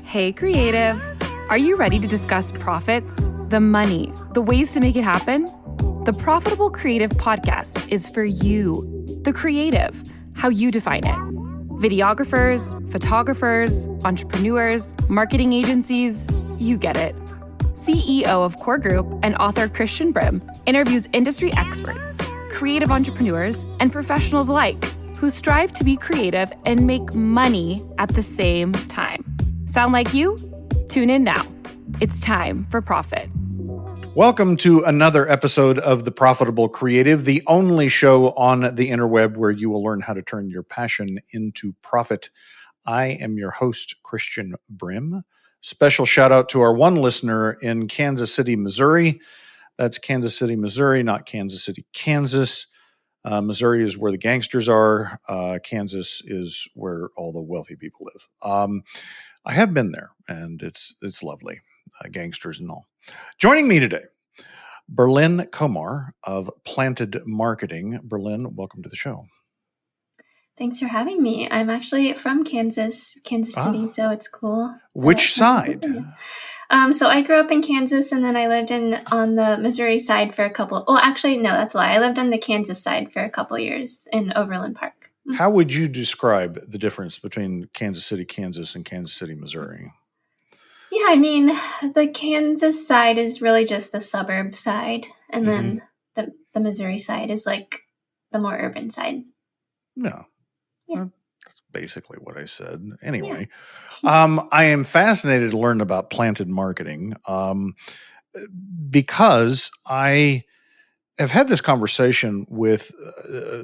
Hey, creative. Are you ready to discuss profits, the money, the ways to make it happen? The Profitable Creative Podcast is for you, the creative, how you define it. Videographers, photographers, entrepreneurs, marketing agencies, you get it. CEO of Core Group and author Christian Brim interviews industry experts, creative entrepreneurs, and professionals alike who strive to be creative and make money at the same time. Sound like you? Tune in now. It's time for profit. Welcome to another episode of The Profitable Creative, the only show on the interweb where you will learn how to turn your passion into profit. I am your host, Christian Brim. Special shout out to our one listener in Kansas City, Missouri. That's Kansas City, Missouri, not Kansas City, Kansas. Missouri is where the gangsters are. Kansas is where all the wealthy people live. I have been there, and it's lovely, gangsters and all. Joining me today, Berlyn Komar of Planted Marketing. Berlyn, welcome to the show. Thanks for having me. I'm actually from Kansas City, so it's cool. Which side? So I grew up in Kansas, and then I lived on the Missouri side for a couple. Well, actually, no, that's a lie. I lived on the Kansas side for a couple years in Overland Park. How would you describe the difference between Kansas City, Kansas, and Kansas City, Missouri? Yeah, I mean, the Kansas side is really just the suburb side, and then the Missouri side is like the more urban side. Yeah. That's basically what I said. Anyway, I am fascinated to learn about Planted Marketing because I have had this conversation with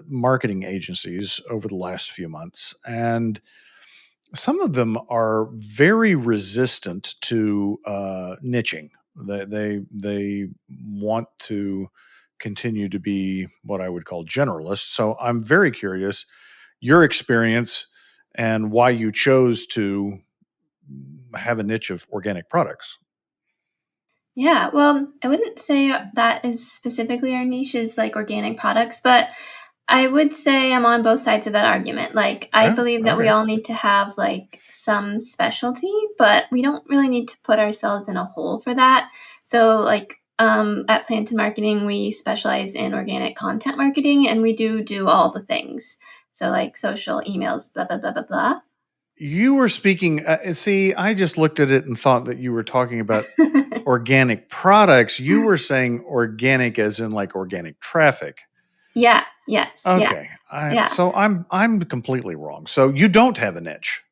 marketing agencies over the last few months, and some of them are very resistant to niching. They want to continue to be what I would call generalists. So I'm very curious your experience and why you chose to have a niche of organic products. Yeah, well, I wouldn't say that is specifically our niche is like organic products, but I would say I'm on both sides of that argument. Like, I believe that we all need to have like some specialty, but we don't really need to put ourselves in a hole for that. So like at Planted Marketing, we specialize in organic content marketing, and we do all the things. So like social, emails, blah, blah, blah, blah, blah. You were speaking, I just looked at it and thought that you were talking about organic products. You were saying organic as in like organic traffic. Yeah. Yes. Okay. Yeah. So I'm completely wrong. So you don't have a niche.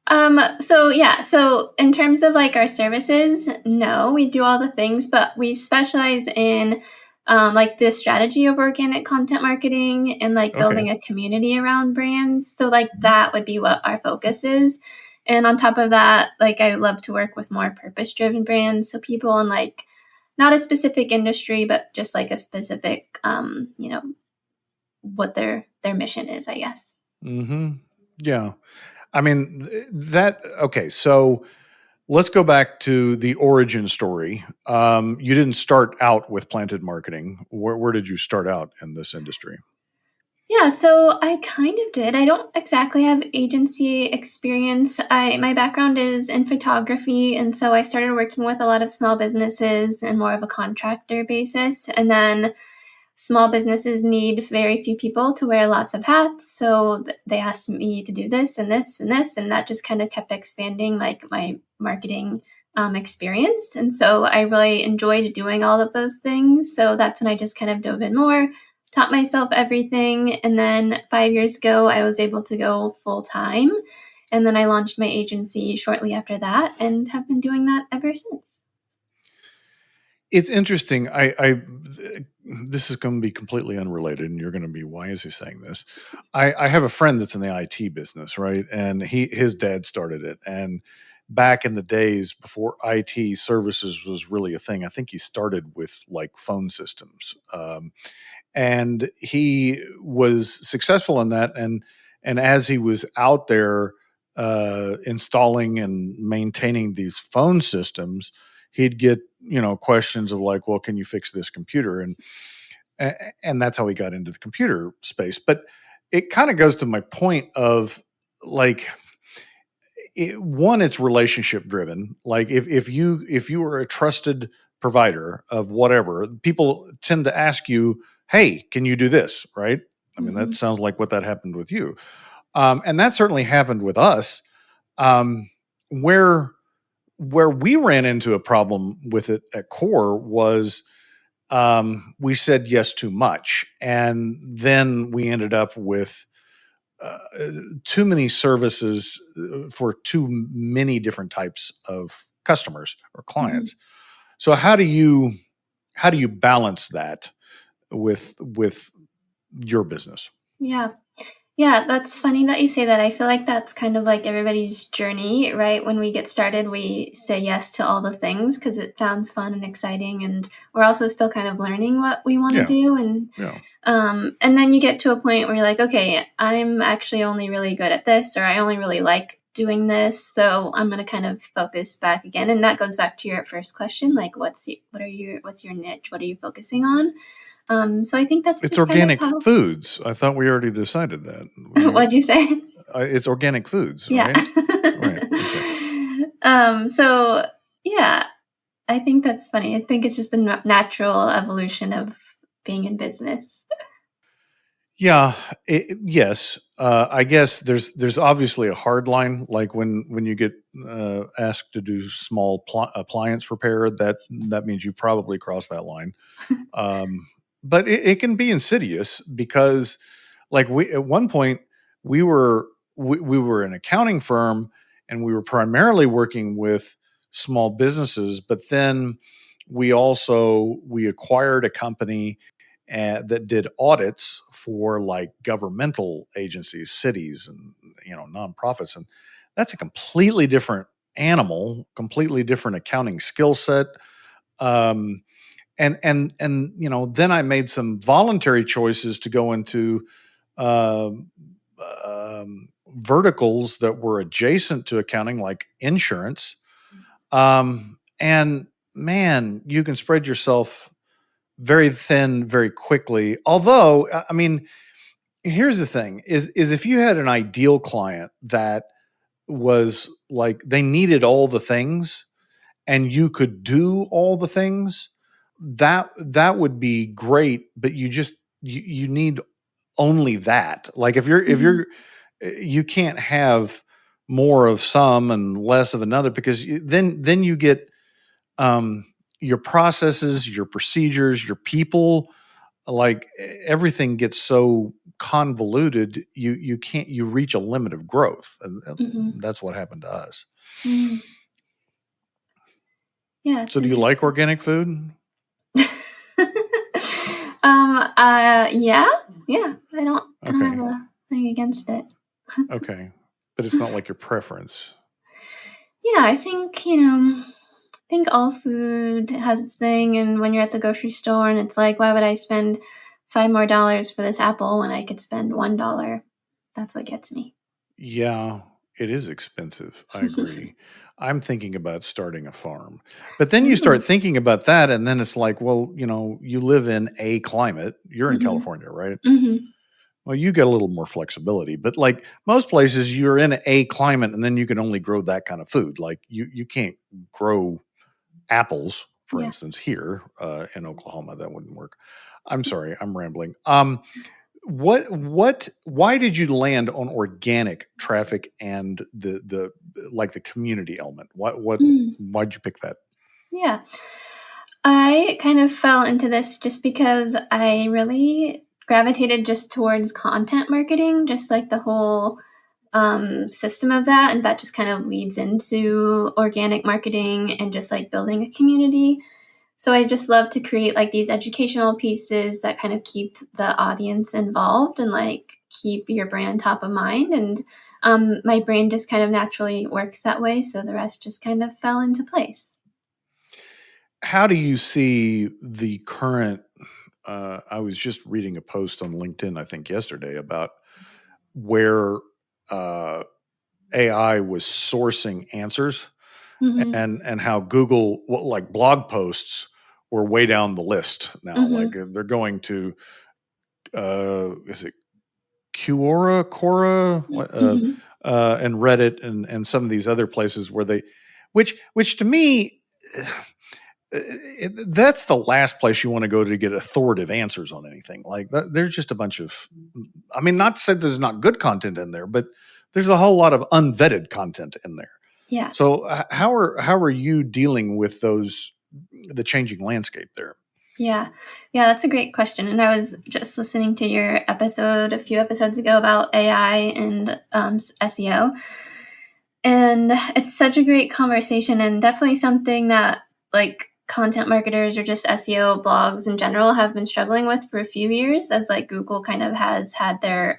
So in terms of like our services, no, we do all the things, but we specialize in like the strategy of organic content marketing and like building a community around brands. So like that would be what our focus is. And on top of that, like I love to work with more purpose-driven brands. So people in like not a specific industry, but just like a specific, what their mission is, I guess. Mm-hmm. Yeah. I mean, so let's go back to the origin story. You didn't start out with Planted Marketing. Where did you start out in this industry? Yeah, so I kind of did. I don't exactly have agency experience. My background is in photography, and so I started working with a lot of small businesses and more of a contractor basis. And then small businesses need very few people to wear lots of hats. So they asked me to do this and this and this, and that just kind of kept expanding like my marketing experience. And so I really enjoyed doing all of those things. So that's when I just kind of dove in more, taught myself everything. And then 5 years ago, I was able to go full time. And then I launched my agency shortly after that and have been doing that ever since. It's interesting. This is going to be completely unrelated, and you're going to be, why is he saying this? I have a friend that's in the IT business, right? And his dad started it. And back in the days before IT services was really a thing, I think he started with like phone systems. And he was successful in that. And as he was out there installing and maintaining these phone systems, he'd get, questions of like, well, can you fix this computer? And that's how he got into the computer space. But it kind of goes to my point of like, one, it's relationship driven. Like if you are a trusted provider of whatever, people tend to ask you, "Hey, can you do this?" Right? I mean, that sounds like what that happened with you, and that certainly happened with us. Um, where we ran into a problem with it at Core was we said yes too much, and then we ended up with uh, too many services for too many different types of customers or Mhm. clients. So how do you balance that with your business? Yeah. Yeah, that's funny that you say that. I feel like that's kind of like everybody's journey, right? When we get started, we say yes to all the things because it sounds fun and exciting, and we're also still kind of learning what we want to Yeah, do. yeah. And then you get to a point where you're like, okay, I'm actually only really good at this, or I only really like doing this, so I'm going to kind of focus back again. And that goes back to your first question, like, what's your niche? What are you focusing on? So I think that's It's just kind of organic how. foods. I thought we already decided that. What'd you say? It's organic foods, Yeah. right? Right. Okay. So yeah, I think that's funny. I think it's just a natural evolution of being in business. Yeah, yes. I guess there's obviously a hard line, like when you get asked to do small appliance repair, that means you probably crossed that line. Um, but it can be insidious because, like we at one point we were an accounting firm and we were primarily working with small businesses, but then we acquired a company that did audits for like governmental agencies, cities, and nonprofits, and that's a completely different animal, completely different accounting skill set. Um, and then I made some voluntary choices to go into um, verticals that were adjacent to accounting, like insurance. And man, you can spread yourself very thin very quickly. Although, I mean, here's the thing: is if you had an ideal client that was like they needed all the things and you could do all the things, that would be great. But you need only that. Like if Mhm. you're you can't have more of some and less of another, because then you get um, your processes, your procedures, your people, like everything gets so convoluted. You reach a limit of growth, and Mhm. that's what happened to us. Mm. Yeah, it's So, do you like interesting. organic food? Yeah, yeah. I don't have Okay, a thing against it. okay, but it's not like your preference. Yeah, I think, I think all food has its thing, and when you're at the grocery store and it's like, why would I spend $5 more for this apple when I could spend $1? That's what gets me. Yeah, it is expensive. I agree. I'm thinking about starting a farm. But then you start Ooh. thinking about that, and then it's like, well, you live in a climate. You're in Mhm. California, right? Mhm. Well, you get a little more flexibility. But like most places, you're in a climate, and then you can only grow that kind of food. Like you can't grow apples, for Yeah. instance, here in Oklahoma. That wouldn't work. I'm sorry, I'm rambling. Why did you land on organic traffic and the like the community element? Mm. Why'd you pick that? Yeah. I kind of fell into this just because I really gravitated just towards content marketing, just like the whole system of that. And that just kind of leads into organic marketing and just like building a community. So I just love to create like these educational pieces that kind of keep the audience involved and like keep your brand top of mind. And my brain just kind of naturally works that way. So the rest just kind of fell into place. How do you see the current? I was just reading a post on LinkedIn, I think yesterday, about where uh, AI was sourcing answers, Hmm. and how Google, like blog posts, were way down the list now. Like Hmm. they're going to is it Quora, Quora, what, Hmm. and Reddit and some of these other places where which to me, that's the last place you want to go to get authoritative answers on anything. Like there's just a bunch of, I mean, not to say there's not good content in there, but there's a whole lot of unvetted content in there. Yeah. So how are you dealing with the changing landscape there? Yeah, that's a great question. And I was just listening to your episode a few episodes ago about AI and SEO. And it's such a great conversation, and definitely something that like content marketers or just SEO blogs in general have been struggling with for a few years, as like Google kind of has had their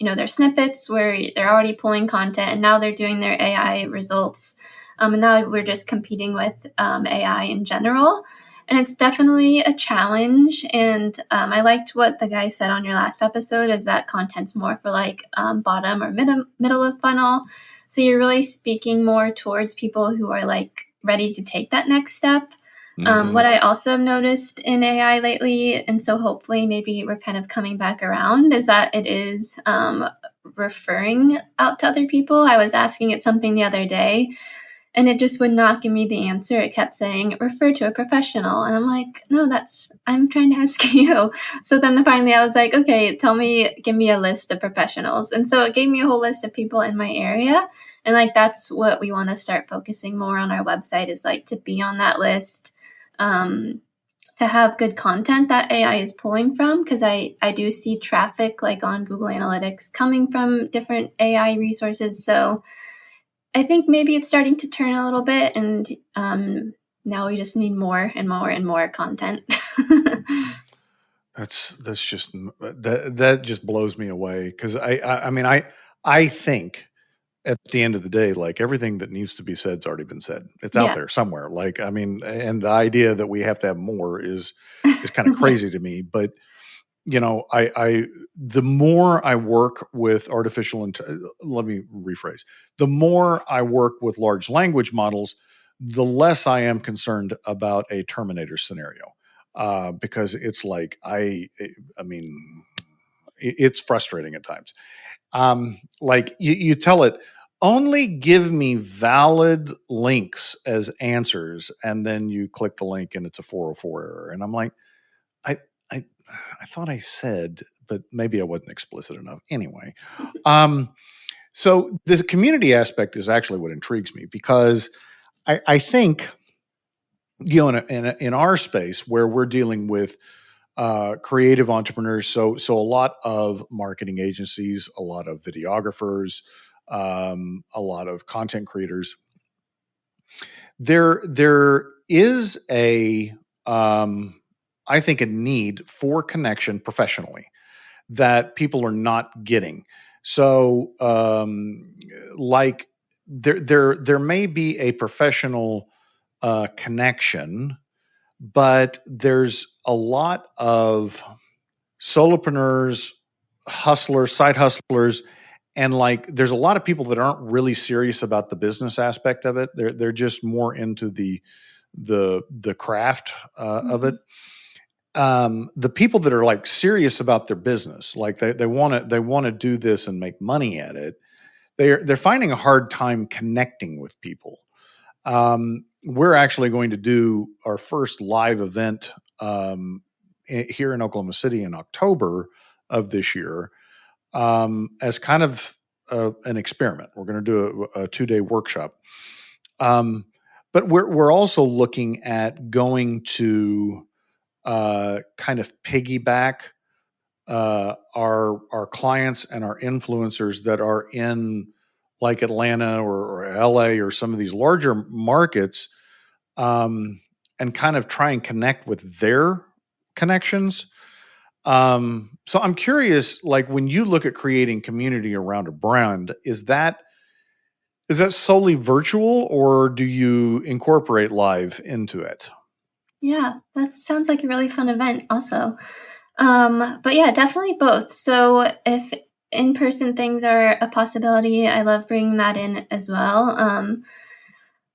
their snippets where they're already pulling content, and now they're doing their AI results. And now we're just competing with AI in general. And it's definitely a challenge. And I liked what the guy said on your last episode, is that content's more for like bottom or middle of funnel. So you're really speaking more towards people who are like ready to take that next step. What I also have noticed in AI lately, and so hopefully maybe we're kind of coming back around, is that it is referring out to other people. I was asking it something the other day, and it just would not give me the answer. It kept saying, refer to a professional. And I'm like, no, I'm trying to ask you. So then finally I was like, okay, give me a list of professionals. And so it gave me a whole list of people in my area. And like, that's what we want to start focusing more on our website, is like to be on that list, to have good content that AI is pulling from. Because I do see traffic like on Google Analytics coming from different AI resources. So I think maybe it's starting to turn a little bit, and now we just need more and more and more content. That's just that just blows me away, because I mean I think at the end of the day, like everything that needs to be said's already been said. It's out Yeah. there somewhere. Like, I mean, and the idea that we have to have more is kind of crazy to me. But the more I work with let me rephrase. The more I work with large language models, the less I am concerned about a Terminator scenario, because it's like I mean, it's frustrating at times. Like you tell it, only give me valid links as answers, and then you click the link and it's a 404 error, and I'm like, I I I thought I said, but maybe I wasn't explicit enough. Anyway, so the community aspect is actually what intrigues me, because I think in our space where we're dealing with creative entrepreneurs, so a lot of marketing agencies, a lot of videographers, a lot of content creators. There is I think a need for connection professionally that people are not getting. So, like there may be a professional connection, but there's a lot of solopreneurs, hustlers, side hustlers, and like there's a lot of people that aren't really serious about the business aspect of it. They're just more into the craft of it. The people that are like serious about their business, like they want to do this and make money at it, they're finding a hard time connecting with people. We're actually going to do our first live event here in Oklahoma City in October of this year, as kind of an experiment. We're going to do a 2-day workshop. But we're also looking at going to kind of piggyback our clients and our influencers that are in like Atlanta or LA or some of these larger markets, and kind of try and connect with their connections. So I'm curious, like when you look at creating community around a brand, is that solely virtual, or do you incorporate live into it? Yeah, that sounds like a really fun event also. But yeah, definitely both. So if in-person things are a possibility, I love bringing that in as well.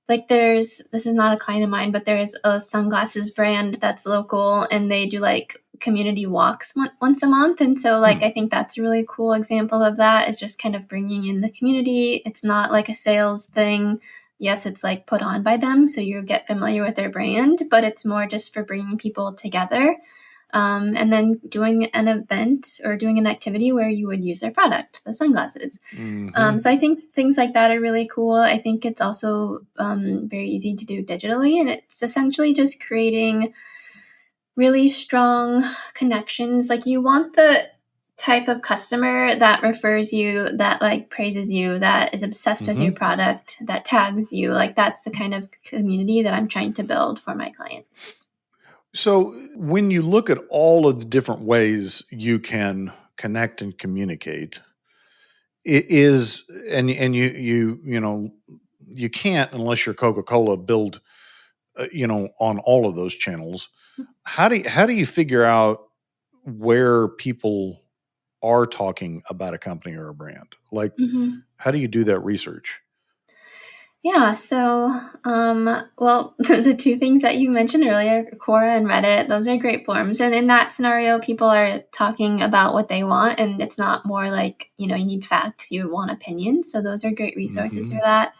like this is not a client of mine, but there's a sunglasses brand that's local, and they do like community walks once a month. And so like, I think that's a really cool example of that, is just kind of bringing in the community. It's not like a sales thing. Yes, it's like put on by them, so you get familiar with their brand, but it's more just for bringing people together. And then doing an event or doing an activity where you would use their product, the sunglasses. So I think things like that are really cool. I think it's also very easy to do digitally, and it's essentially just creating really strong connections. Like, you want the type of customer that refers you, that like praises you, that is obsessed with your product, that tags you. Like, that's the kind of community that I'm trying to build for my clients. So when you look at all of the different ways you can connect and communicate, it is, and you can't, unless you're Coca-Cola, build on all of those channels. How do you figure out where people are talking about a company or a brand? Like, how do you do that research? Yeah, so, well, the two things that you mentioned earlier, Quora and Reddit, those are great forums. And in that scenario, people are talking about what they want, and it's not more like, you need facts, you want opinions. So those are great resources for that.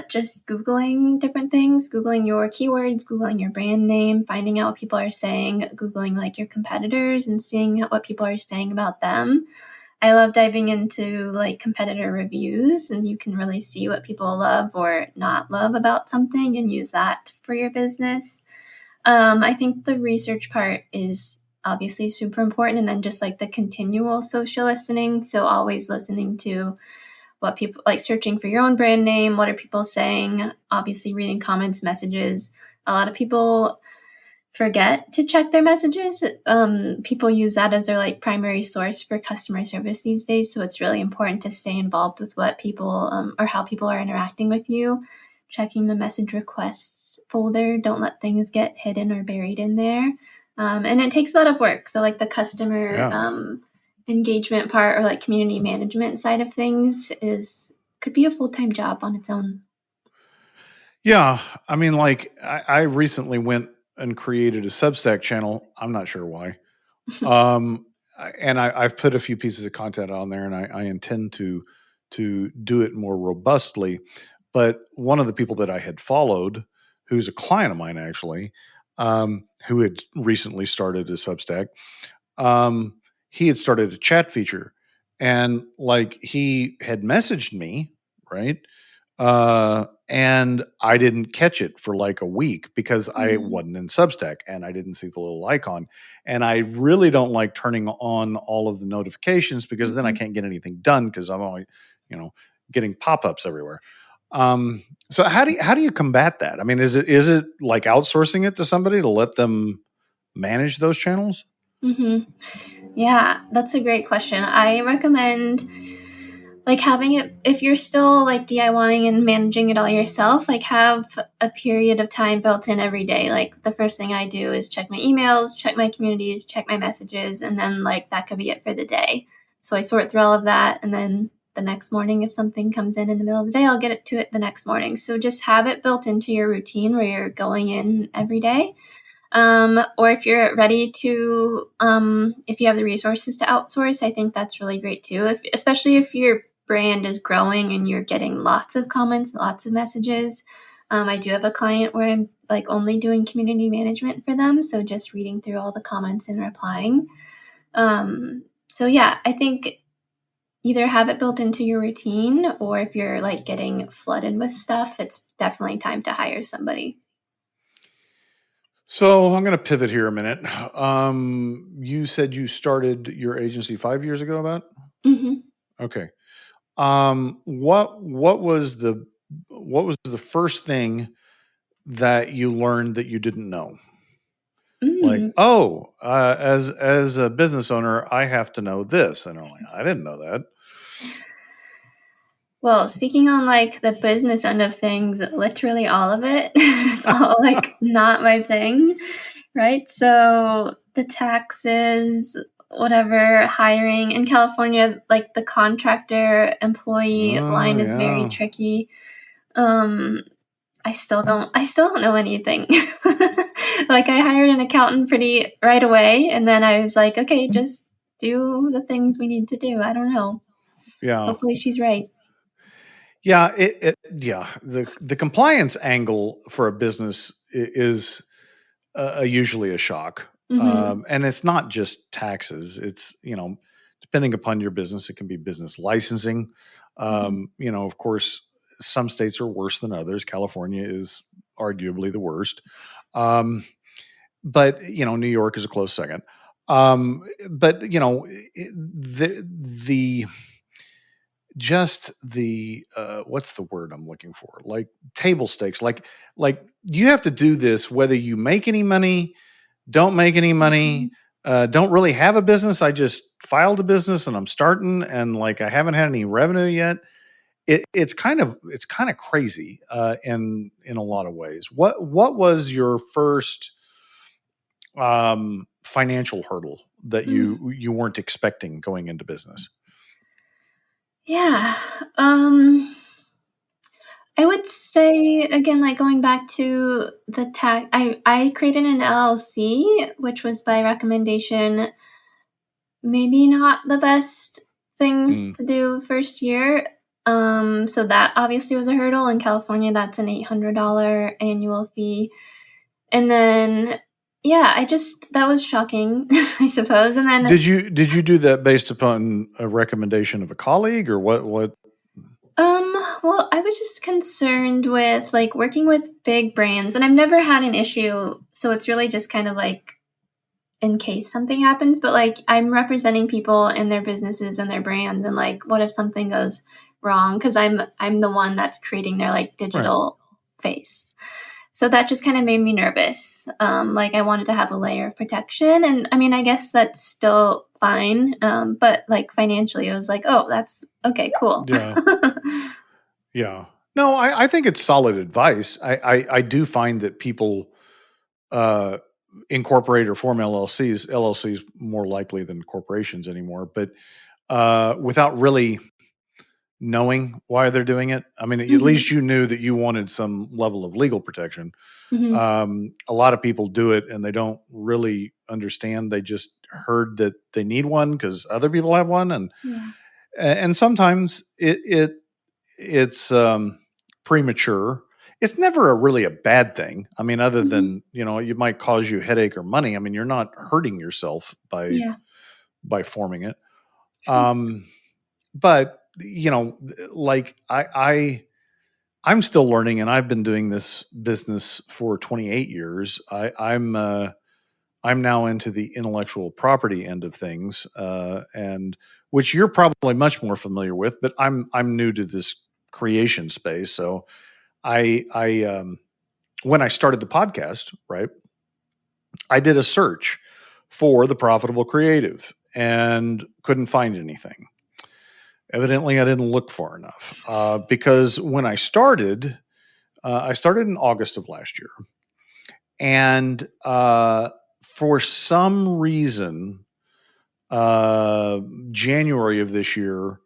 Just Googling different things, Googling your keywords, Googling your brand name, finding out what people are saying, Googling like your competitors and seeing what people are saying about them. I love diving into like competitor reviews, and you can really see what people love or not love about something and use that for your business. I think the research part is obviously super important, and then just like the continual social listening. So always listening to what people like, searching for your own brand name. What are people saying? Obviously reading comments, messages. A lot of people forget to check their messages. People use that as their like primary source for customer service these days. So it's really important to stay involved with what people or how people are interacting with you. Checking the message requests folder. Don't let things get hidden or buried in there. And it takes a lot of work. So like the customer engagement part, or like community management side of things, could be a full-time job on its own. Yeah. I mean, like I recently went and created a Substack channel. I'm not sure why. And I've put a few pieces of content on there, and I intend to do it more robustly. But one of the people that I had followed, who's a client of mine actually, who had recently started a Substack, he had started a chat feature, and like he had messaged me, right? And I didn't catch it for like a week because I wasn't in Substack and I didn't see the little icon. And I really don't like turning on all of the notifications, because then I can't get anything done, because I'm only, getting pop-ups everywhere. So how do you combat that? I mean, is it like outsourcing it to somebody to let them manage those channels? Yeah, that's a great question. I recommend like having it, if you're still like DIYing and managing it all yourself, like have a period of time built in every day. Like the first thing I do is check my emails, check my communities, check my messages, and then like that could be it for the day. So I sort through all of that, and then the next morning, if something comes in the middle of the day, I'll get it to it the next morning. So just have it built into your routine where you're going in every day. Or if you're ready to, if you have the resources to outsource, I think that's really great too. Especially if your brand is growing and you're getting lots of comments, lots of messages. I do have a client where I'm like only doing community management for them. So just reading through all the comments and replying. So yeah, I think either have it built into your routine, or if you're like getting flooded with stuff, it's definitely time to hire somebody. So I'm going to pivot here a minute. You said you started your agency 5 years ago, about? Okay. What was the first thing that you learned that you didn't know? Like, as a business owner, I have to know this, and I'm like, I didn't know that. Well, speaking on like the business end of things, literally all of it. It's all like not my thing, right? So the taxes, whatever, hiring in California, like the contractor employee line is very tricky. Um, I still don't know anything. Like, I hired an accountant pretty right away, and then I was like, "Okay, just do the things we need to do." I don't know. Yeah. Hopefully she's right. Yeah, yeah, the compliance angle for a business is usually a shock. Mhm. And it's not just taxes. It's, depending upon your business, it can be business licensing. Mhm. Of course, some states are worse than others. California is arguably the worst. Um, but, New York is a close second. But, the just the what's the word I'm looking for, like table stakes, like you have to do this whether you make any money, don't make any money, Mhm. don't really have a business. I just filed a business and I'm starting, and like I haven't had any revenue yet. It's kind of crazy in a lot of ways. What was your first financial hurdle that Mm. you weren't expecting going into business? Yeah. I would say, again, like, going back to the tax, I created an LLC, which was by recommendation. Maybe not the best thing Mm. to do first year. So that obviously was a hurdle. In California, that's an $800 annual fee. And then, yeah, that was shocking, I suppose. And then, Did you do that based upon a recommendation of a colleague, or what? well, I was just concerned with, like, working with big brands, and I've never had an issue. So it's really just kind of like in case something happens, but, like, I'm representing people and their businesses and their brands, and, like, what if something goes wrong? Because I'm the one that's creating their, like, Right. digital face. So that just kinda made me nervous. Like, I wanted to have a layer of protection, and, I mean, I guess that's still fine, but, like, financially, it was like, "Oh, that's okay, cool." Yeah. Yeah. No, I think it's solid advice. I do find that people uh, incorporate or form LLCs more likely than corporations anymore, but without really knowing why they're doing it. I mean, at Mhm, least you knew that you wanted some level of legal protection. mhm. A lot of people do it and they don't really understand. They just heard that they need one because other people have one, Yeah. and sometimes it's premature. It's never really a bad thing. I mean, other Mhm. than you might cause you headache or money. I mean, you're not hurting yourself Yeah. by forming it. True. Um, but like I'm still learning, and I've been doing this business for 28 years. I'm now into the intellectual property end of things, and which you're probably much more familiar with. But I'm new to this creation space, so I when I started the podcast, right, I did a search for the profitable creative and couldn't find anything. Evidently, I didn't look far enough because when I started in August of last year, and for some reason, uh, January of this year,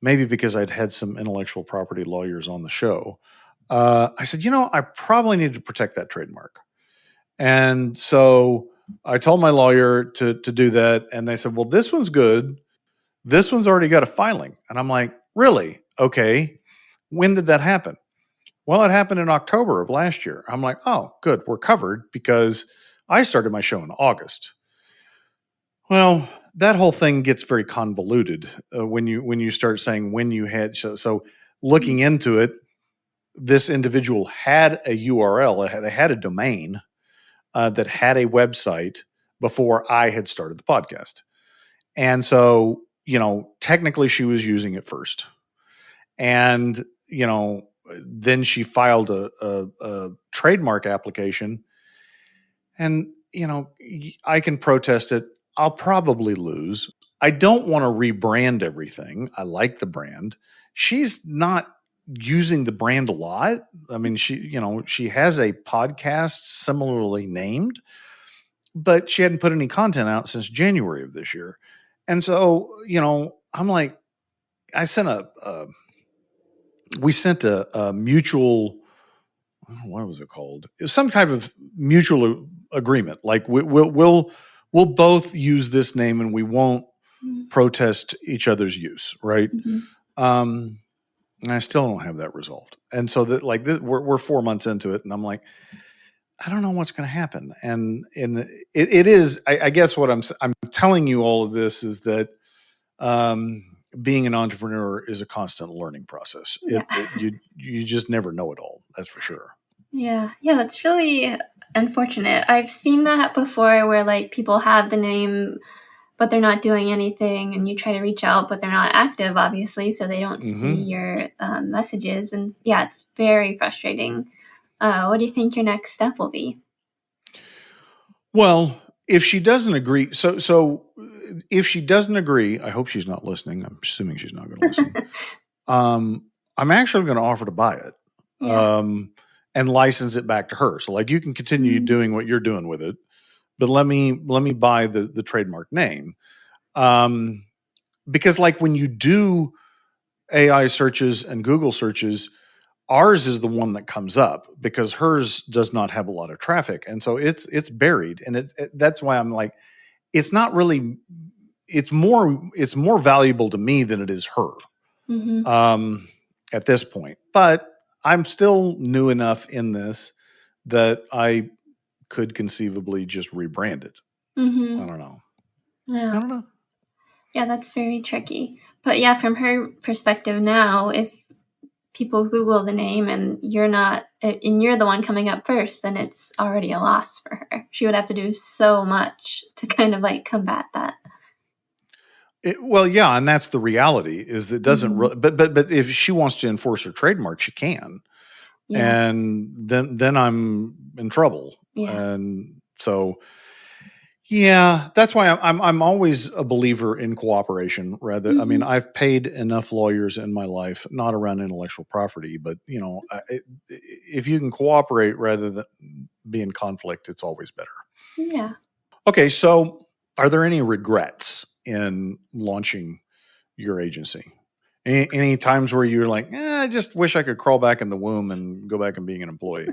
maybe because I'd had some intellectual property lawyers on the show, I said, I probably need to protect that trademark. And so I told my lawyer to do that, and they said, "Well, this one's good. This one's already got a filing." And I'm like, "Really? Okay. When did that happen?" "Well, it happened in October of last year." I'm like, "Oh, good. We're covered because I started my show in August." Well, that whole thing gets very convoluted when you start saying when you had so Mm. looking into it, this individual had a URL, they had a domain that had a website before I had started the podcast. And so, technically she was using it first. And, then she filed a trademark application. And, I can protest it. I'll probably lose. I don't want to rebrand everything. I like the brand. She's not using the brand a lot. I mean, she has a podcast similarly named, but she hadn't put any content out since January of this year. And so, I'm like, I sent we sent a mutual, I don't know, what was it called? It was some type of mutual agreement. Like we'll both use this name and we won't protest each other's use, right? And I still don't have that resolved. And so that like we're 4 months into it, and I'm like, I don't know what's going to happen. And it is, I guess what I'm telling you all of this is that being an entrepreneur is a constant learning process. Yeah. You just never know it all. That's for sure. Yeah, that's really unfortunate. I've seen that before where like people have the name, but they're not doing anything, and you try to reach out, but they're not active, obviously, so they don't see your messages. And yeah, it's very frustrating. What do you think your next step will be? Well, if she doesn't agree, so if she doesn't agree, I hope she's not listening. I'm assuming she's not going to listen. I'm actually going to offer to buy it. Yeah. And license it back to her. So like you can continue doing what you're doing with it, but let me buy the trademark name. Because like when you do AI searches and Google searches, ours is the one that comes up because hers does not have a lot of traffic. And so it's buried. And that's why I'm like, it's not really, it's more valuable to me than it is her. At this point. But I'm still new enough in this that I could conceivably just rebrand it. I don't know. Yeah. I don't know. Yeah, that's very tricky. But yeah, from her perspective now, if people Google the name and you're the one coming up first, then it's already a loss for her. She would have to do so much to kind of like combat that. Well, yeah, and that's the reality. Is it doesn't, but if she wants to enforce her trademark, she can, and then I'm in trouble. And so, yeah, that's why I'm always a believer in cooperation. Rather, I mean, I've paid enough lawyers in my life, not around intellectual property, but if you can cooperate rather than be in conflict, it's always better. Yeah. Okay, so are there any regrets in launching your agency? Any times where you're like, I just wish I could crawl back in the womb and go back and being an employee?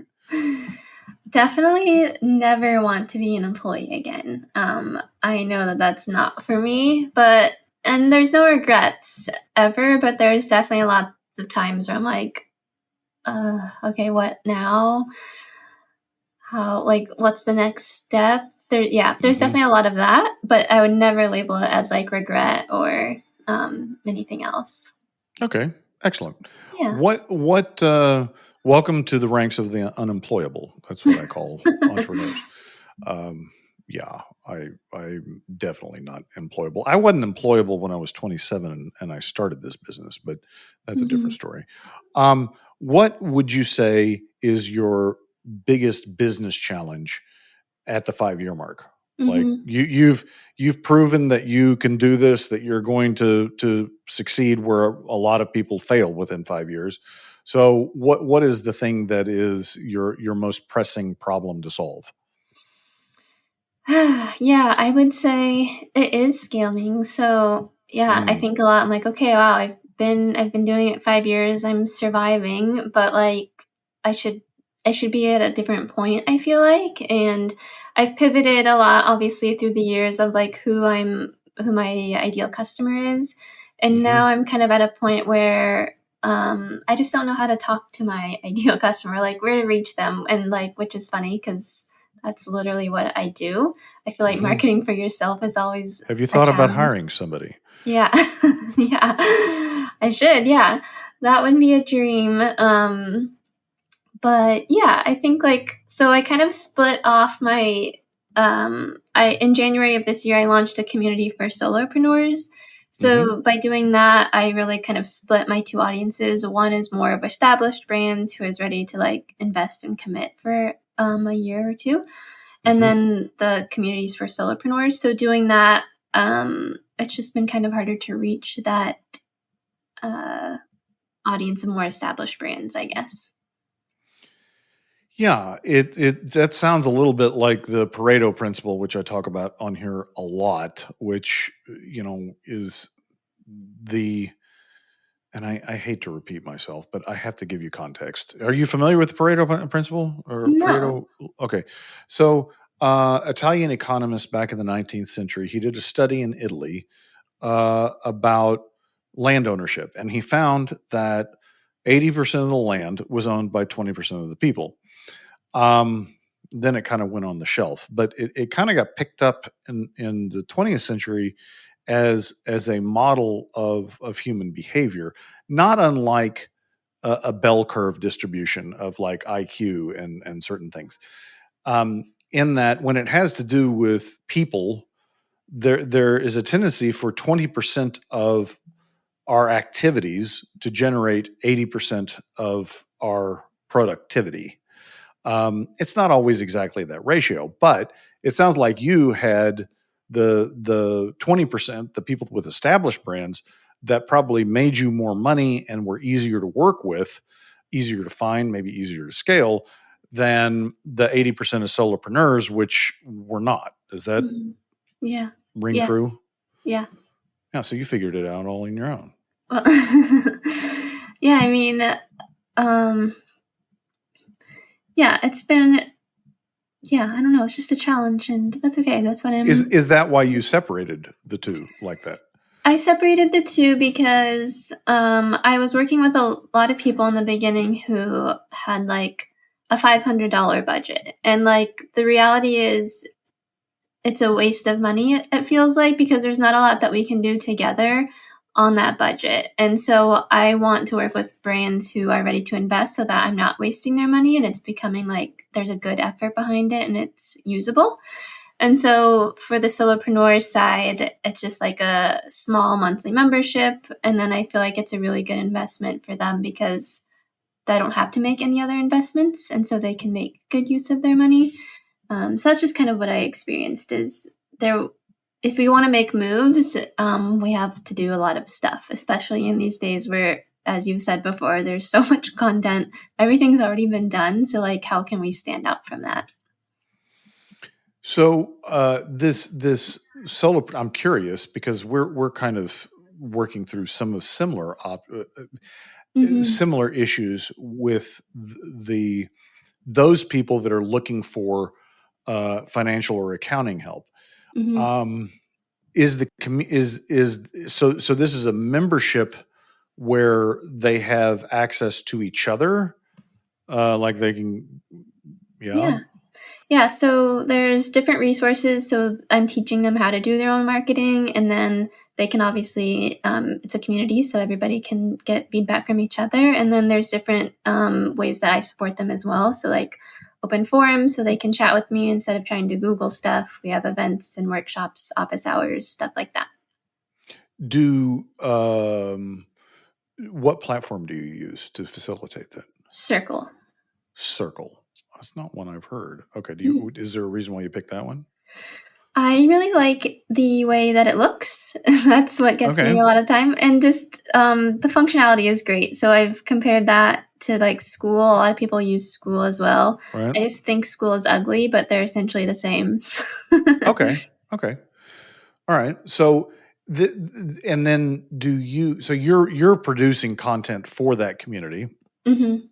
Definitely never want to be an employee again. I know that that's not for me, and there's no regrets ever, but there's definitely a lot of times where I'm like, okay, what now? How, like, what's the next step? There's definitely a lot of that, but I would never label it as like regret or anything else. Okay, excellent. Yeah. What welcome to the ranks of the unemployable. That's what I call entrepreneurs. Yeah, I'm definitely not employable. I wasn't employable when I was 27 and I started this business, but that's a different story. What would you say is your biggest business challenge at the 5-year mark? Like you've proven that you can do this, that you're going to succeed where a lot of people fail within 5 years. So what is the thing that is your most pressing problem to solve? Yeah, I would say it is scaling. So yeah, I think a lot. I'm like, okay, wow, I've been doing it 5 years. I'm surviving, but like I should be at a different point, I feel like. And I've pivoted a lot, obviously, through the years of like who my ideal customer is. And now I'm kind of at a point where I just don't know how to talk to my ideal customer, like where to reach them. And like, which is funny because that's literally what I do. I feel like marketing for yourself is always. Have you thought about hiring somebody? Yeah. Yeah. I should. Yeah. That would be a dream. But yeah, I think so I kind of split off my, in January of this year, I launched a community for solopreneurs. So by doing that, I really kind of split my two audiences. One is more of established brands who is ready to like invest and commit for a year or two. And then the communities for solopreneurs. So doing that, it's just been kind of harder to reach that audience of more established brands, I guess. Yeah, that sounds a little bit like the Pareto principle, which I talk about on here a lot, which is and I hate to repeat myself, but I have to give you context. Are you familiar with the Pareto principle or No. Pareto? Okay. So, Italian economist back in the 19th century, he did a study in Italy about land ownership, and he found that 80% of the land was owned by 20% of the people. Then it kind of went on the shelf, but it kind of got picked up in the 20th century as a model of human behavior, not unlike a bell curve distribution of like IQ and certain things. In that, when it has to do with people, there is a tendency for 20% of our activities to generate 80% of our productivity. It's not always exactly that ratio, but it sounds like you had the 20%, the people with established brands that probably made you more money and were easier to work with, easier to find, maybe easier to scale than the 80% of solopreneurs, which were not. Does that Mhm. Yeah. ring Yeah. true? Yeah. Yeah, so you figured it out all on your own. Well, yeah, I mean, um, yeah, it's been, yeah, I don't know. It's just a challenge, and that's okay. That's what Is that why you separated the two like that? I separated the two because I was working with a lot of people in the beginning who had like a $500 budget. And like the reality is, it's a waste of money, it feels like, because there's not a lot that we can do together on that budget. And so I want to work with brands who are ready to invest so that I'm not wasting their money and it's becoming like there's a good effort behind it and it's usable. And so for the solopreneur side, it's just like a small monthly membership. And then I feel like it's a really good investment for them because they don't have to make any other investments. And so they can make good use of their money. So that's just kind of what I experienced is there. If we want to make moves, we have to do a lot of stuff, especially in these days where, as you've said before, there's so much content. Everything's already been done. So like, how can we stand out from that? So this solo, I'm curious because we're kind of working through some of similar issues with those people that are looking for financial or accounting help. Mm-hmm. So this is a membership where they have access to each other, like they can, Yeah. Yeah, so there's different resources. So I'm teaching them how to do their own marketing, and then they can obviously, it's a community, so everybody can get feedback from each other. And then there's different ways that I support them as well. So like open forums, so they can chat with me instead of trying to Google stuff. We have events and workshops, office hours, stuff like that. What platform do you use to facilitate that? Circle. Circle. That's not one I've heard. Okay. Mhm. Is there a reason why you picked that one? I really like the way that it looks. That's what gets Okay. me a lot of time. And just the functionality is great. So I've compared that to like school. A lot of people use school as well. Right. I just think school is ugly, but they're essentially the same. Okay. Okay. All right. So and then so you're producing content for that community, Mm-hmm.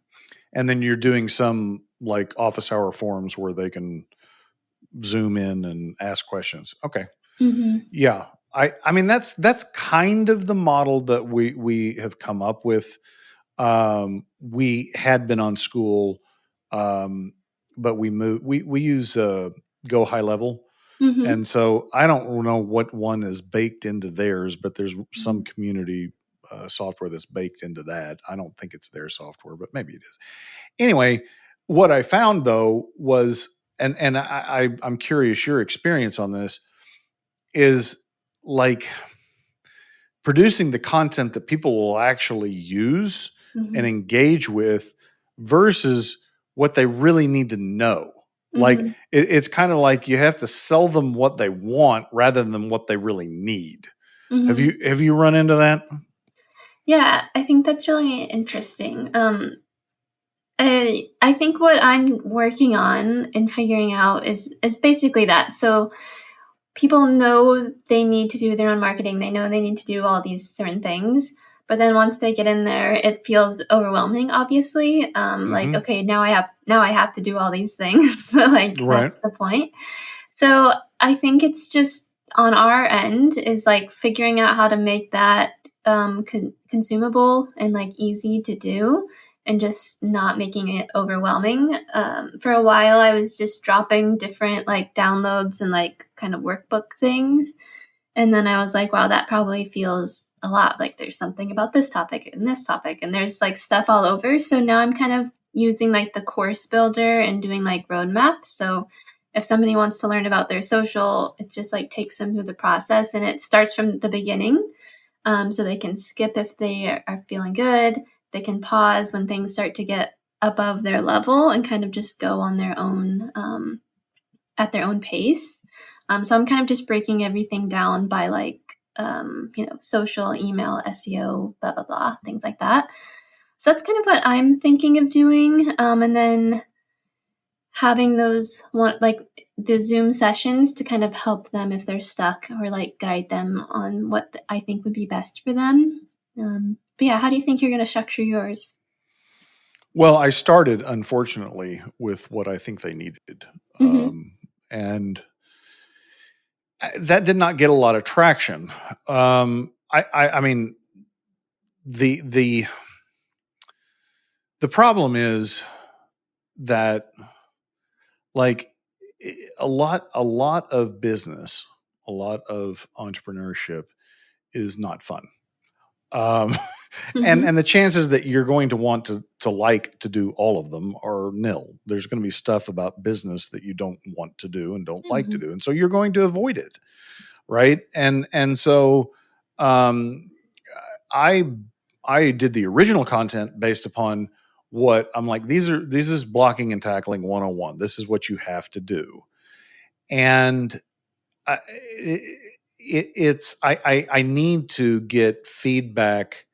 and then you're doing some like office hour forums where they can zoom in and ask questions. Okay. Mm-hmm. Yeah. I mean that's kind of the model that we have come up with. We had been on school, but we moved. We use Go High Level, Mm-hmm. and so I don't know what one is baked into theirs, but there's some community software that's baked into that. I don't think it's their software, but maybe it is. Anyway, what I found though was, and I'm curious your experience on this is like producing the content that people will actually use and Mm-hmm. engage with versus what they really need to know. Like Mm-hmm. it's kind of like you have to sell them what they want rather than what they really need. Have Mm-hmm. you run into that? Yeah, I think that's really interesting. I think what I'm working on and figuring out is basically that. So people know they need to do their own marketing. They know they need to do all these certain things, But then once they get in there, it feels overwhelming, obviously. Like, Hmm. okay, now I have to do all these things. Like, Right. that's the point. So I think it's just on our end is like figuring out how to make that consumable and like easy to do and just not making it overwhelming. For a while, I was just dropping different like downloads and like kind of workbook things. And then I was like, wow, that probably feels a lot like there's something about this topic and this topic, and there's like stuff all over. So now I'm kind of using like the course builder and doing like roadmaps. So if somebody wants to learn about their social, it just like takes them through the process and it starts from the beginning. So they can skip if they are feeling good. They can pause when things start to get above their level and kind of just go on their own at their own pace. So I'm kind of just breaking everything down by like, social, email, SEO, blah, blah, blah, things like that. So that's kind of what I'm thinking of doing. And then having those like the Zoom sessions to kind of help them if they're stuck or like guide them on what I think would be best for them. But yeah, how do you think you're going to structure yours? Well, I started, unfortunately, with what I think they needed. Mm-hmm. And that did not get a lot of traction. I mean, the the problem is that like a lot of business, a lot of entrepreneurship is not fun. Um, Mm-hmm. and the chances that you're going to want to like to do all of them are nil. There's going to be stuff about business that you don't want to do and don't like to Mm-hmm. do, and so you're going to avoid it, right? And so um, I I did the original content based upon what I'm like. This is blocking and tackling 101. This is what you have to do, and I need to get feedback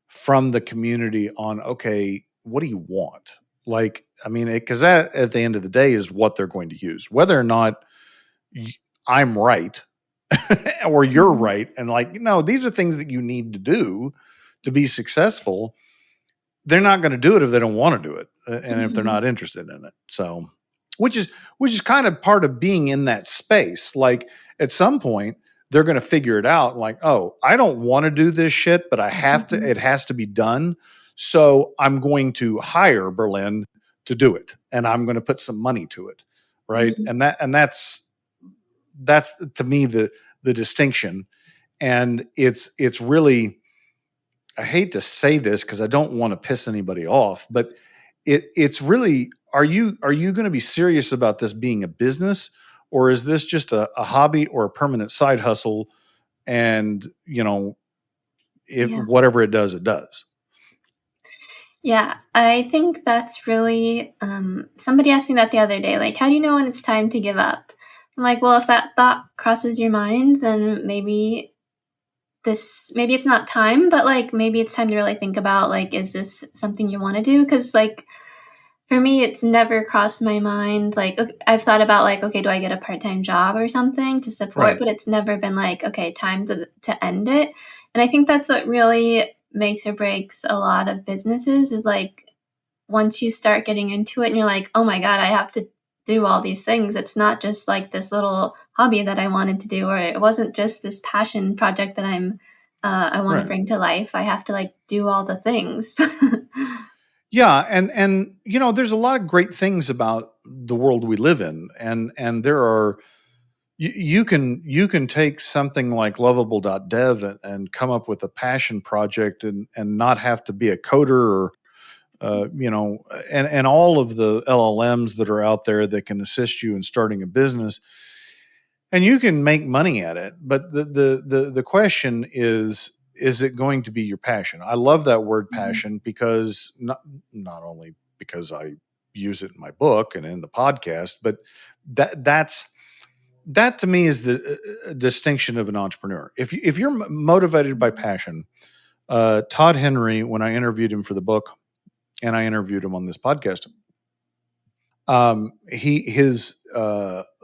from the community on, okay, what do you want? Like, I mean, because that at the end of the day is what they're going to use, whether or not y- I'm right or you're Mm-hmm. right. And like, these are things that you need to do to be successful. They're not going to do it if they don't want to do it, and if they're Mm-hmm. not interested in it. So, which is kind of part of being in that space. Like at some point, they're going to figure it out. Like, oh, I don't want to do this shit, but I have to. Mm-hmm. It has to be done. So I'm going to hire Berlyn to do it, and I'm going to put some money to it, right? Mm-hmm. And that's to me the distinction. And it's really, I hate to say this because I don't want to piss anybody off, but it's really, are you going to be serious about this being a business, or is this just a hobby or a permanent side hustle? And if Yeah. whatever it does, it does. Yeah, I think that's really, somebody asked me that the other day, like, how do you know when it's time to give up? I'm like, well, if that thought crosses your mind, then maybe it's not time, but like, maybe it's time to really think about, like, is this something you want to do? Because, like, for me, it's never crossed my mind. Like, I've thought about, like, okay, do I get a part time job or something to support? Right. But it's never been like, okay, time to end it. And I think that's what really makes or breaks a lot of businesses is like once you start getting into it and you're like, oh my God, I have to do all these things. It's not just like this little hobby that I wanted to do, or it wasn't just this passion project that I want to Right. bring to life. I have to like do all the things. Yeah, and there's a lot of great things about the world we live in, and there are, you can take something like lovable.dev and come up with a passion project, and not have to be a coder, or and all of the LLMs that are out there that can assist you in starting a business, and you can make money at it. But the question is it going to be your passion? I love that word Mhm. passion, because not only because I use it in my book and in the podcast, but that to me is the distinction of an entrepreneur. If you're motivated by passion, Todd Henry, when I interviewed him for the book, and I interviewed him on this podcast, his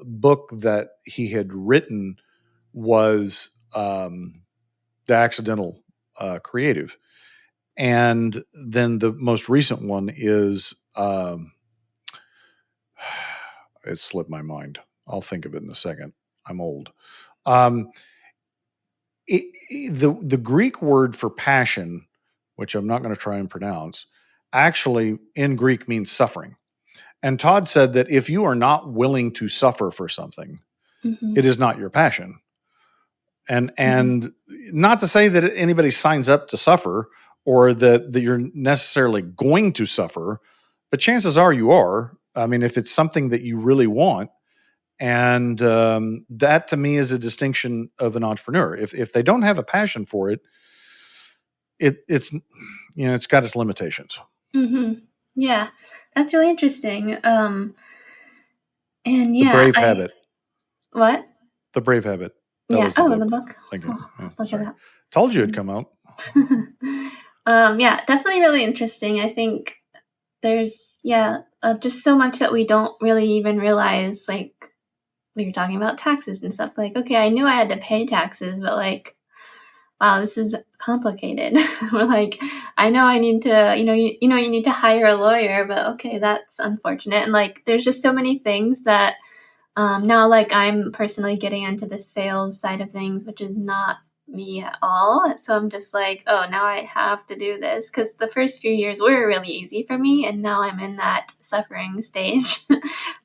book that he had written was, The Accidental creative. And then the most recent one is, it slipped my mind. I'll think of it in a second. I'm old. Um, the Greek word for passion, which I'm not going to try and pronounce, actually in Greek means suffering. And Todd said that if you are not willing to suffer for something, it is not your passion. And not to say that anybody signs up to suffer or that you're necessarily going to suffer, but chances are you are. I mean, if it's something that you really want, and that to me is a distinction of an entrepreneur. If they don't have a passion for it, it's it's got its limitations. Yeah, that's really interesting. And The Brave Habit. What? The Brave Habit. That Yeah. was the book. The book. Thank you. Look at that. Told you it'd come out. Yeah, definitely really interesting. I think there's just so much that we don't really even realize. Like we were talking about taxes and stuff. Like, okay, I knew I had to pay taxes, but like, wow, this is complicated. Or like, I know I need to, you need to hire a lawyer, but okay, that's unfortunate. And like, there's just so many things that now, like I'm personally getting into the sales side of things, which is not me at all. So I'm just like, oh, now I have to do this because the first few years were really easy for me. And now I'm in that suffering stage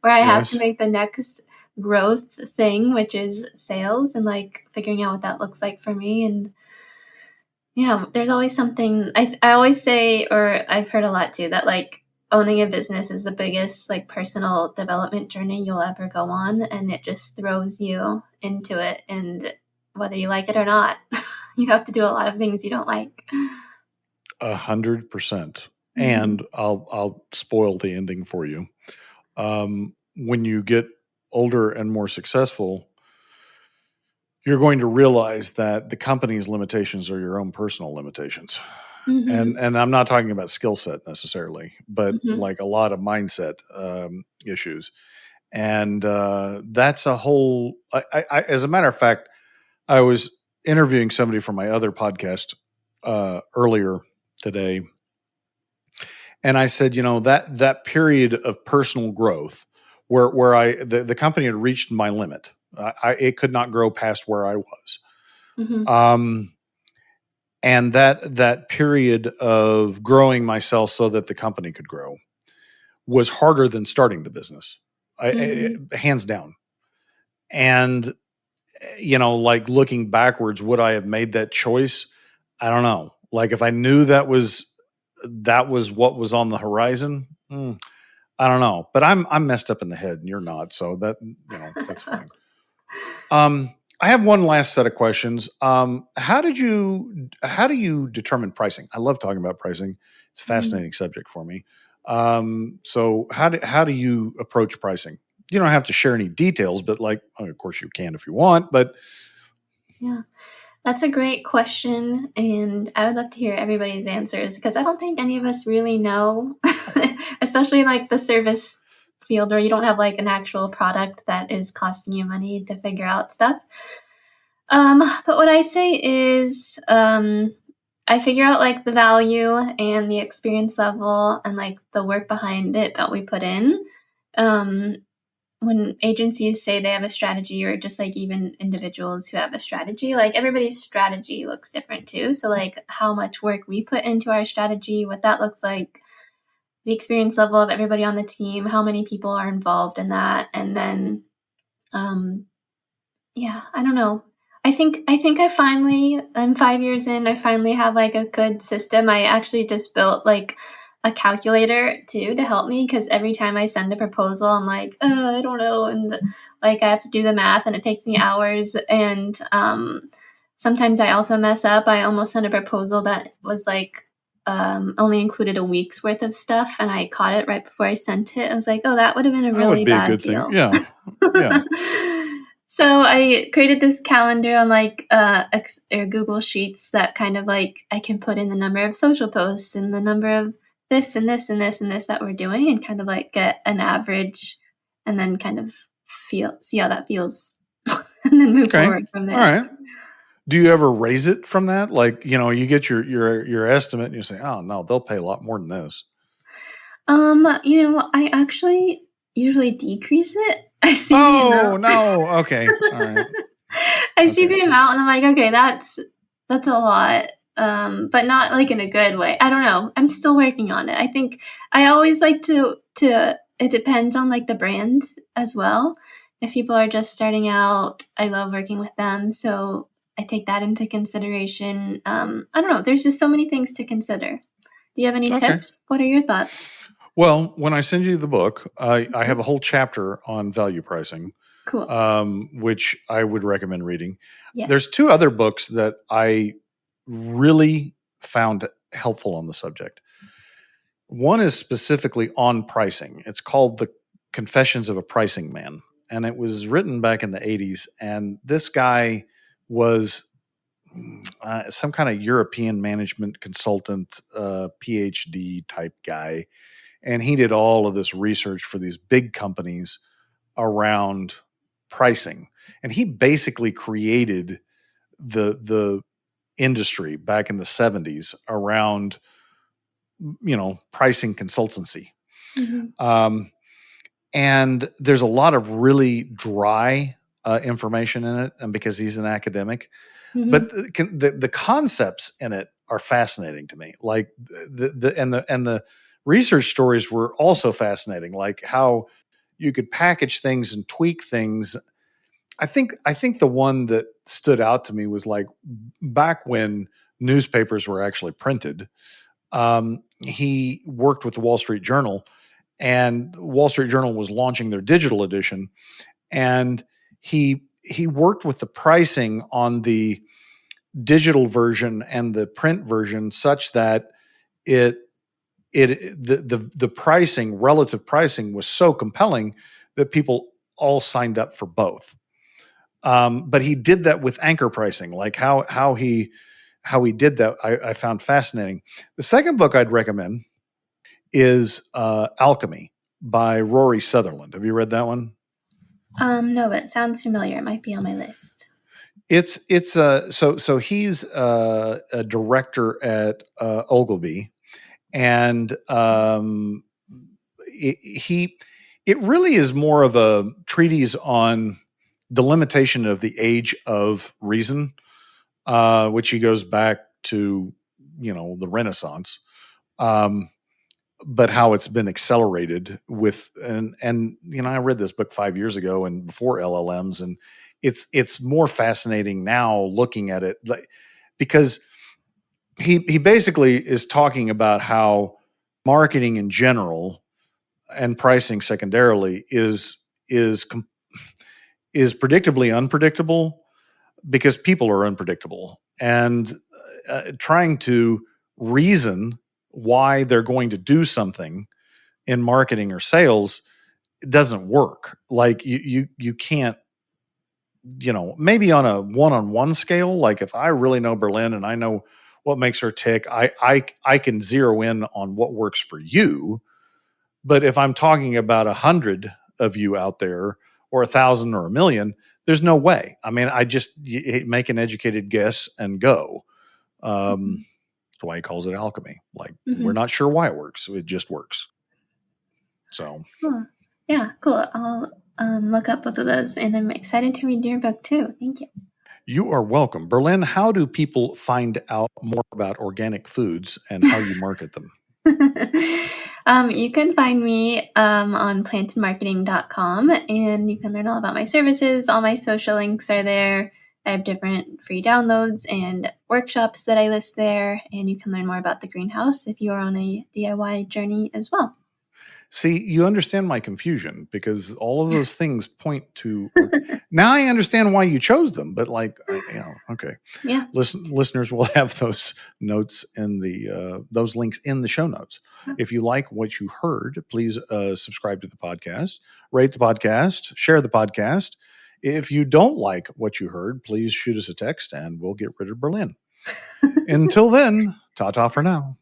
where I have to make the next growth thing, which is sales and like figuring out what that looks like for me. And yeah, there's always something I always say, or I've heard a lot too, that like owning a business is the biggest like personal development journey you'll ever go on. And it just throws you into it. And whether you like it or not, you have to do a lot of things you don't like. 100%. And I'll spoil the ending for you. When you get older and more successful, you're going to realize that the company's limitations are your own personal limitations. And I'm not talking about skill set necessarily, but like a lot of mindset issues. And that's a whole, as a matter of fact, I was interviewing somebody from my other podcast earlier today. And I said, that period of personal growth where the company had reached my limit. It could not grow past where I was. And that period of growing myself so that the company could grow was harder than starting the business, hands down. And, like looking backwards, would I have made that choice? I don't know. Like if I knew that was what was on the horizon, I don't know. But I'm messed up in the head and you're not. So that, that's fine. I have one last set of questions. How do you determine pricing? I love talking about pricing. It's a fascinating subject for me. So how do you approach pricing? You don't have to share any details, but of course you can if you want, but yeah, that's a great question. And I would love to hear everybody's answers because I don't think any of us really know, especially like the service field where you don't have like an actual product that is costing you money to figure out stuff. But what I say is, I figure out like the value and the experience level and like the work behind it that we put in. When agencies say they have a strategy or just like even individuals who have a strategy, like everybody's strategy looks different too. So like how much work we put into our strategy, what that looks like, the experience level of everybody on the team, how many people are involved in that. And then, I don't know. I think I'm 5 years in, I finally have like a good system. I actually just built like a calculator too to help me because every time I send a proposal, I'm like, I don't know. And like I have to do the math and it takes me hours. And sometimes I also mess up. I almost sent a proposal that was like only included a week's worth of stuff and I caught it right before I sent it. I was like, oh, that would have been a really bad deal. Thing. Yeah. So I created this calendar on like or Google Sheets that kind of like I can put in the number of social posts and the number of this and this and this and this that we're doing and kind of like get an average and then kind of see how that feels and then move forward from there. All right. Do you ever raise it from that? Like, you get your estimate and you say, oh no, they'll pay a lot more than this. I actually usually decrease it. I see the Oh amount. no. Okay. All right. I see Okay. the amount and I'm like, okay, that's a lot. But not like in a good way. I don't know. I'm still working on it. I think I always like to it depends on like the brand as well. If people are just starting out, I love working with them. So I take that into consideration. I don't know. There's just so many things to consider. Do you have any Okay. tips? What are your thoughts? Well, when I send you the book, I Mhm. have a whole chapter on value pricing, Cool. which I would recommend reading. There's Yes. 2 other books that I really found helpful on the subject. One is specifically on pricing. It's called The Confessions of a Pricing Man, and it was written back in the 80s. And this guy was some kind of European management consultant, PhD type guy. And he did all of this research for these big companies around pricing. And he basically created the industry back in the 70s around pricing consultancy. Mhm. And there's a lot of really dry information in it, and because he's an academic, but Mhm. the concepts in it are fascinating to me. Like the research stories were also fascinating, like how you could package things and tweak things. I think the one that stood out to me was like back when newspapers were actually printed. He worked with the Wall Street Journal, and the Wall Street Journal was launching their digital edition, and he worked with the pricing on the digital version and the print version such that it the pricing, relative pricing, was so compelling that people all signed up for both. But he did that with anchor pricing, like how he did that. I found fascinating. The second book I'd recommend is Alchemy by Rory Sutherland. Have you read that one? No, but it sounds familiar. It might be on my list. So he's a director at Ogilvy, and it really is more of a treatise on the limitation of the age of reason, which he goes back to the Renaissance, um, but how it's been accelerated with and I read this book 5 years ago and before LLMs, and it's more fascinating now looking at it, like, because he basically is talking about how marketing in general and pricing secondarily is is predictably unpredictable because people are unpredictable, and trying to reason why they're going to do something in marketing or sales doesn't work. Like you can't, maybe on a one-on-one scale, like if I really know Berlyn and I know what makes her tick, I can zero in on what works for you. But if I'm talking about 100 of you out there, or 1,000 or 1,000,000, there's no way. I mean, make an educated guess and go. Mhm. That's why he calls it alchemy. Like, we're Mhm. not sure why it works. It just works. So Cool. Yeah, cool. I'll look up both of those, and I'm excited to read your book too. Thank you. you are welcome. Berlyn, how do people find out more about organic foods and how you market them? You can find me on plantandmarketing.com, and you can learn all about my services. All my social links are there. I have different free downloads and workshops that I list there, and you can learn more about the greenhouse if you are on a DIY journey as well. See, you understand my confusion because all of those things point to. Now I understand why you chose them, but okay. Yeah. Listeners will have those notes in those links in the show notes. If you like what you heard, please subscribe to the podcast, rate the podcast, share the podcast. If you don't like what you heard, please shoot us a text and we'll get rid of Berlyn. Until then, ta-ta for now.